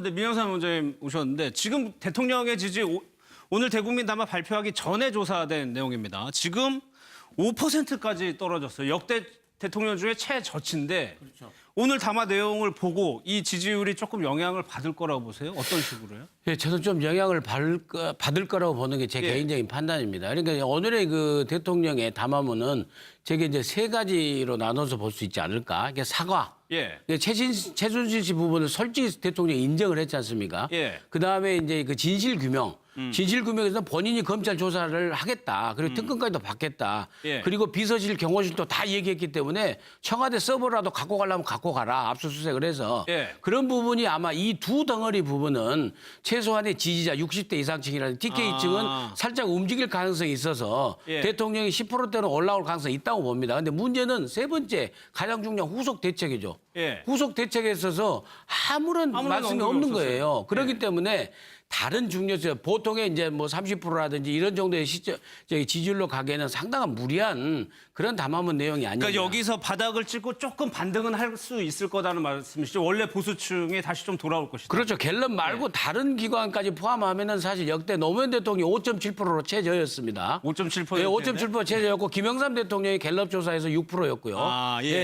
근데 민영삼 원장님 오셨는데 지금 대통령의 지지 오늘 대국민 담화 발표하기 전에 조사된 내용입니다. 지금 5%까지 떨어졌어요. 역대 대통령 중에 최저치인데 그렇죠. 오늘 담화 내용을 보고 이 지지율이 조금 영향을 받을 거라고 보세요? 어떤 식으로요? 예, 저는 좀 영향을 받을 거라고 보는 게 제 개인적인 판단입니다. 그러니까 오늘의 그 대통령의 담화문은 제게 이제 세 가지로 나눠서 볼 수 있지 않을까? 이게 사과. 최순실 씨 부분을 솔직히 대통령이 인정을 했지 않습니까? 그 다음에 이제 그 진실 규명. 진실 규명에서 본인이 검찰 조사를 하겠다. 그리고 특검까지도 받겠다. 그리고 비서실, 경호실도 다 얘기했기 때문에 청와대 서버라도 갖고 가려면 갖고 가라. 압수수색을 해서. 그런 부분이 아마 이 두 덩어리 부분은 최소한의 지지자 60대 이상층이라는 TK층은 살짝 움직일 가능성이 있어서 대통령이 10%대로 올라올 가능성이 있다고 봅니다. 근데 문제는 세 번째 가장 중요한 후속 대책이죠. 후속 대책에 있어서 아무런 말씀이 없는 거예요. 그렇기 때문에 다른 중요성, 보통의 이제 뭐 30%라든지 이런 정도의 지지율로 가기에는 상당한 무리한 그런 담화문 내용이 아니에요. 그러니까 여기서 바닥을 찍고 조금 반등은 할 수 있을 거다는 말씀이시죠? 원래 보수층이 다시 좀 돌아올 것이다. 그렇죠. 갤럽 말고 다른 기관까지 포함하면은 사실 역대 노무현 대통령이 5.7%로 최저였습니다. 5.7%? 예, 5.7% 최저였고 김영삼 대통령이 갤럽 조사에서 6%였고요.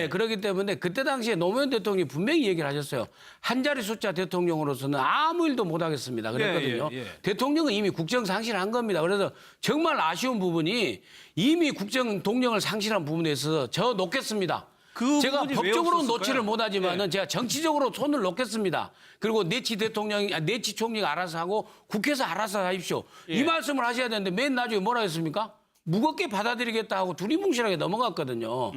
그렇기 때문에 그때 당시에 노무현 대통령이 분명히 얘기를 하셨어요. 한 자리 숫자 대통령으로서는 아무 일도 못 하겠습니다. 그랬거든요. 대통령은 이미 국정 상실한 겁니다. 그래서 정말 아쉬운 부분이 이미 국정 동력을 상실한 부분에 있어서 저 놓겠습니다. 제가 법적으로 놓지를 못하지만은 제가 정치적으로 손을 놓겠습니다. 그리고 내치 총리가 알아서 하고 국회에서 알아서 하십시오. 이 말씀을 하셔야 되는데 맨 나중에 뭐라 했습니까? 무겁게 받아들이겠다 하고 두리뭉실하게 넘어갔거든요.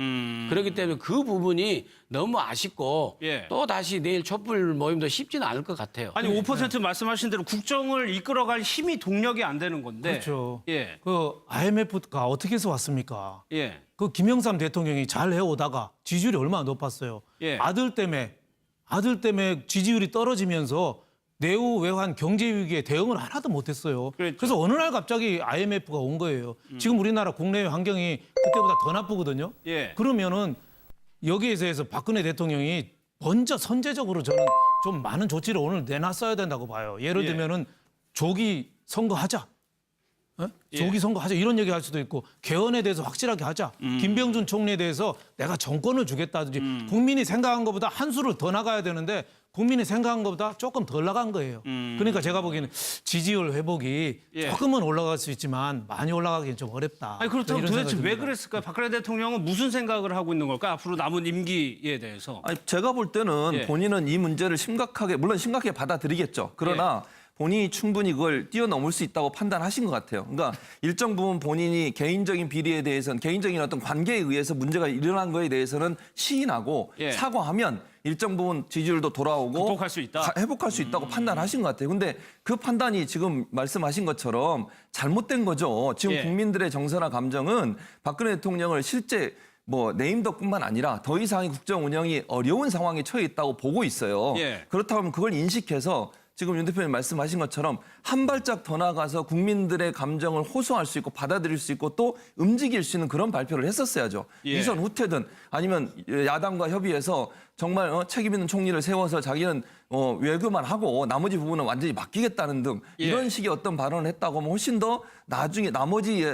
그렇기 때문에 그 부분이 너무 아쉽고 또 다시 내일 촛불 모임도 쉽지는 않을 것 같아요. 아니 5% 말씀하신 대로 국정을 이끌어갈 힘이 동력이 안 되는 건데. 그렇죠. 그 IMF가 어떻게 해서 왔습니까? 그 김영삼 대통령이 잘 해오다가 지지율이 얼마나 높았어요. 아들 때문에 지지율이 떨어지면서 내후외환 경제 위기에 대응을 하나도 못했어요. 그래서 어느 날 갑자기 IMF가 온 거예요. 지금 우리나라 국내 환경이 그때보다 더 나쁘거든요. 그러면은 여기에 대해서 박근혜 대통령이 먼저 선제적으로 저는 좀 많은 조치를 오늘 내놨어야 된다고 봐요. 예를 들면은 조기 선거하자. 조기 선거하자 이런 얘기 할 수도 있고 개헌에 대해서 확실하게 하자. 김병준 총리에 대해서 내가 정권을 주겠다든지 국민이 생각한 것보다 한 수를 더 나가야 되는데 국민이 생각한 것보다 조금 덜 나간 거예요. 그러니까 제가 보기에는 지지율 회복이 조금은 올라갈 수 있지만 많이 올라가기는 좀 어렵다. 아니 그렇다면 도대체 왜 그랬을까요? 박근혜 대통령은 무슨 생각을 하고 있는 걸까요? 앞으로 남은 임기에 대해서. 아니, 제가 볼 때는 본인은 이 문제를 물론 심각하게 받아들이겠죠. 그러나 본인이 충분히 그걸 뛰어넘을 수 있다고 판단하신 것 같아요. 그러니까 일정 부분 본인이 개인적인 비리에 대해서는 개인적인 어떤 관계에 의해서 문제가 일어난 거에 대해서는 시인하고 사과하면 일정 부분 지지율도 돌아오고 극복할 수 있다. 회복할 수 있다고 판단하신 것 같아요. 근데 그 판단이 지금 말씀하신 것처럼 잘못된 거죠. 지금 국민들의 정서나 감정은 박근혜 대통령을 실제 네임덕뿐만 아니라 더 이상의 국정 운영이 어려운 상황에 처해 있다고 보고 있어요. 그렇다면 그걸 인식해서 지금 윤 대표님 말씀하신 것처럼 한 발짝 더 나가서 국민들의 감정을 호소할 수 있고 받아들일 수 있고 또 움직일 수 있는 그런 발표를 했었어야죠. 이전 후퇴든 아니면 야당과 협의해서 정말 책임 있는 총리를 세워서 자기는 외교만 하고 나머지 부분은 완전히 맡기겠다는 등 이런 식의 어떤 발언을 했다고 하면 훨씬 더 나중에 나머지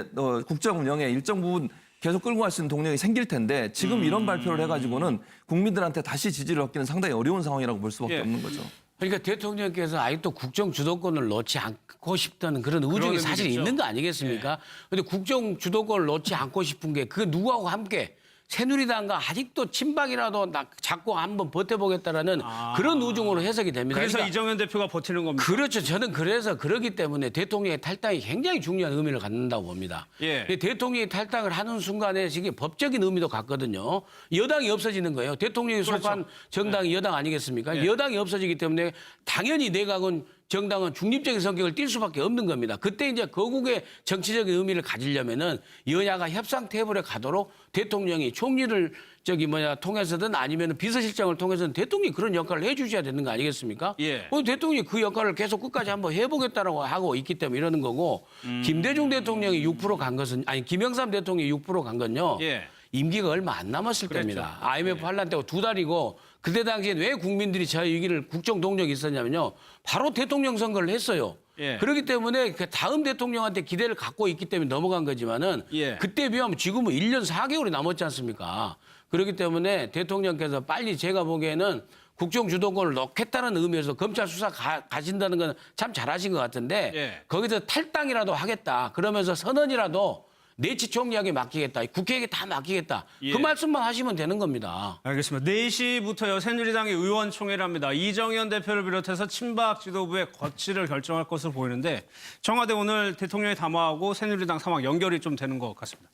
국정 운영에 일정 부분 계속 끌고 갈 수 있는 동력이 생길 텐데 지금 이런 발표를 해가지고는 국민들한테 다시 지지를 얻기는 상당히 어려운 상황이라고 볼 수밖에 없는 거죠. 그러니까 대통령께서 아직도 국정 주도권을 놓지 않고 싶다는 그런 의중이 사실 있는 거 아니겠습니까? 그런데 국정 주도권을 놓지 않고 싶은 게 그 누구하고 함께 새누리당과 아직도 친박이라도 잡고 한번 버텨보겠다라는 그런 의중으로 해석이 됩니다. 그래서 그러니까 이정현 대표가 버티는 겁니다. 그렇죠. 저는 그래서 그렇기 때문에 대통령의 탈당이 굉장히 중요한 의미를 갖는다고 봅니다. 대통령이 탈당을 하는 순간에 지금 법적인 의미도 갖거든요. 여당이 없어지는 거예요. 대통령이 속한 정당이 여당 아니겠습니까? 여당이 없어지기 때문에 당연히 내각은 정당은 중립적인 성격을 띨 수밖에 없는 겁니다. 그때 이제 거국의 정치적인 의미를 가지려면은 여야가 협상 테이블에 가도록 대통령이 총리를 통해서든 아니면 비서실장을 통해서든 대통령이 그런 역할을 해주셔야 되는 거 아니겠습니까? 대통령이 그 역할을 계속 끝까지 한번 해보겠다라고 하고 있기 때문에 이러는 거고 김대중 대통령이 6% 간 것은 김영삼 대통령이 6% 간 건요. 임기가 얼마 안 남았을 때입니다. IMF 환란 때고 2달이고 그때 당시에 왜 국민들이 저 위기를 국정 동력이 있었냐면요. 바로 대통령 선거를 했어요. 예. 그렇기 때문에 그 다음 대통령한테 기대를 갖고 있기 때문에 넘어간 거지만은 예. 그때 비하면 지금은 1년 4개월이 남았지 않습니까? 그렇기 때문에 대통령께서 빨리 제가 보기에는 국정 주도권을 넣겠다는 의미에서 검찰 수사 가신다는 건 참 잘하신 것 같은데 예. 거기서 탈당이라도 하겠다. 그러면서 선언이라도 내치 총리에게 맡기겠다. 국회에게 다 맡기겠다. 예. 그 말씀만 하시면 되는 겁니다. 알겠습니다. 4시부터요. 새누리당의 의원총회를 합니다. 이정현 대표를 비롯해서 친박 지도부의 거취를 결정할 것으로 보이는데 청와대 오늘 대통령이 담화하고 새누리당 상황 연결이 좀 되는 것 같습니다.